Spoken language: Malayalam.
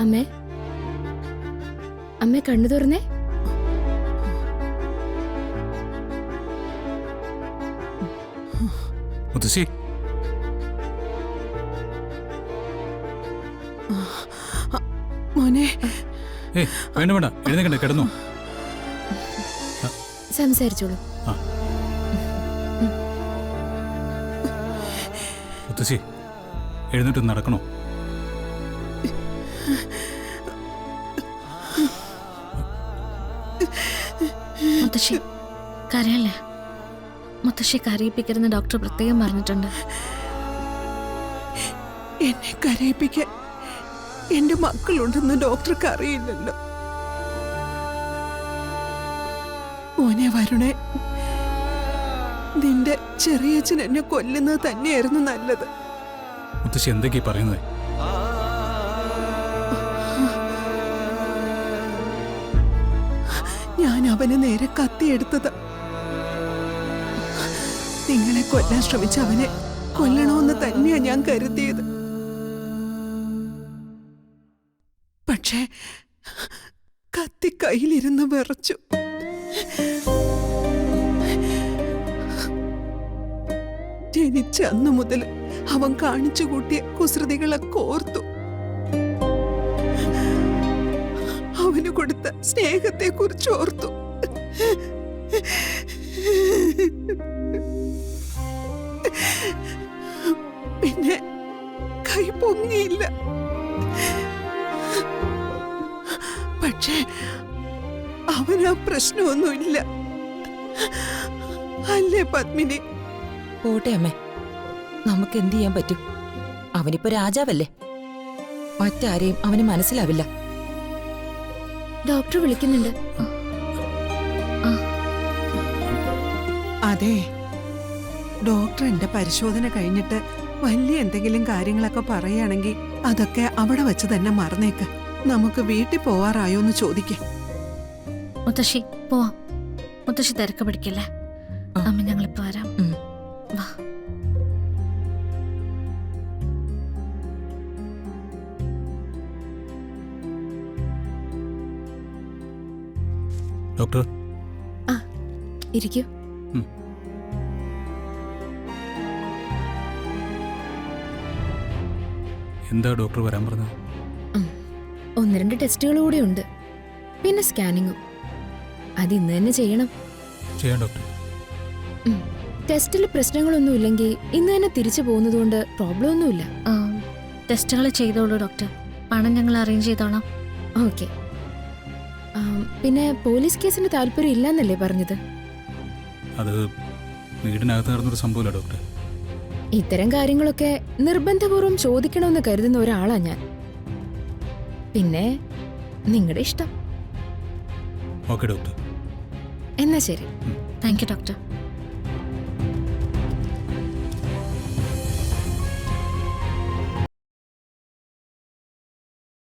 അമ്മേ, അമ്മേ കണ്ണു തുറന്നേ. മുത്തശ്ശി, മോനെ. വേണ്ട വേണ്ട, എഴുന്നേക്കണ്ടേ, കിടന്നു. സംസാരിച്ചോളൂ. മുത്തശ്ശി, എഴുന്നേറ്റ് നടക്കണോ? മുത്തശ്ശി കരയല്ലേ? മുത്തശ്ശി കരയിപ്പിക്കരുന്ന് ഡോക്ടർ പ്രത്യേകം പറഞ്ഞിട്ടുണ്ട്. എന്നെ കരയിപ്പിക്കാൻ എന്റെ മക്കളുണ്ടെന്ന് ഡോക്ടർക്ക് അറിയില്ലല്ലോ. മോനെ വരുണേ, നിന്റെ ചെറിയച്ഛൻ എന്നെ കൊല്ലുന്നത് തന്നെയായിരുന്നു നല്ലത്. മുത്തശ്ശി എന്തൊക്കെയാ പറയുന്നത്? ഞാൻ അവന് നേരെ കത്തിയെടുത്തത്. നിങ്ങളെ കൊല്ലാൻ ശ്രമിച്ച അവനെ കൊല്ലണമെന്ന് തന്നെയാ ഞാൻ കരുതിയത്. പക്ഷേ കത്തി കയ്യിലിരുന്ന് വിറച്ചു. ജനിച്ച അന്നു മുതൽ അവൻ കാണിച്ചു കൂട്ടിയ കുസൃതികളൊക്കെ ഓർത്തു. അവന് കൊടുത്ത സ്നേഹത്തെ കുറിച്ച് ഓർത്തു. പിന്നെ കൈ പൊങ്ങിയില്ല. പക്ഷേ അവനാ പ്രശ്നമൊന്നുമില്ല. അല്ലേ പത്മിനി? പോട്ടെ അമ്മേ, നമുക്ക് എന്ത് ചെയ്യാൻ പറ്റും? അവനിപ്പോ രാജാവല്ലേ, മറ്റാരെയും അവന് മനസ്സിലാവില്ല. ഡോക്ടർ വിളിക്കുന്നുണ്ട്. അതെ, ഡോക്ടർ എന്റെ പരിശോധന കഴിഞ്ഞിട്ട് വലിയ എന്തെങ്കിലും കാര്യങ്ങളൊക്കെ പറയുകയാണെങ്കിൽ അതൊക്കെ അവിടെ വെച്ച് തന്നെ മറന്നേക്ക്. നമുക്ക് വീട്ടിൽ പോവാറായോ എന്ന് ചോദിക്കാം. മുത്തശ്ശി പോവാം. മുത്തശ്ശി തിരക്ക് പിടിക്കല്ലേ. അമ്മ ഞങ്ങളിപ്പോ വരാം. വാ. ഡോക്ടർ, ഇരിക്കൂ. എന്താ ഡോക്ടർ വരാൻ പറഞ്ഞത്? 1-2 ടെസ്റ്റുകൾ കൂടെ ഉണ്ട്, പിന്നെ സ്കാനിങ്ങും. അത് ഇന്ന് തന്നെ ചെയ്യണം. ചെയ്യാം ഡോക്ടർ. ടെസ്റ്റിൽ പ്രശ്നങ്ങളൊന്നും ഇല്ലെങ്കിൽ ഇന്ന് തന്നെ തിരിച്ചു പോകുന്നതുകൊണ്ട് പ്രോബ്ലം ഒന്നുമില്ല. ടെസ്റ്റുകൾ ചെയ്തോളൂ ഡോക്ടർ. പണം ഞങ്ങൾ അറേഞ്ച് ചെയ്തോളാം. ഓക്കെ. പിന്നെ പോലീസ് കേസിന് താല്പര്യം ഇല്ലെന്നല്ലേ പറഞ്ഞത്? അത് വീടിനകത്ത് നടന്നൊരു സംഭവമില്ല ഡോക്ടർ. ഇത്തരം കാര്യങ്ങളൊക്കെ നിർബന്ധപൂർവ്വം ചോദിക്കണമെന്ന് കരുതുന്ന ഒരാളാ ഞാൻ. പിന്നെ നിങ്ങളുടെ ഇഷ്ടം. Okay doctor. എന്നാ ശരി. Thank you doctor.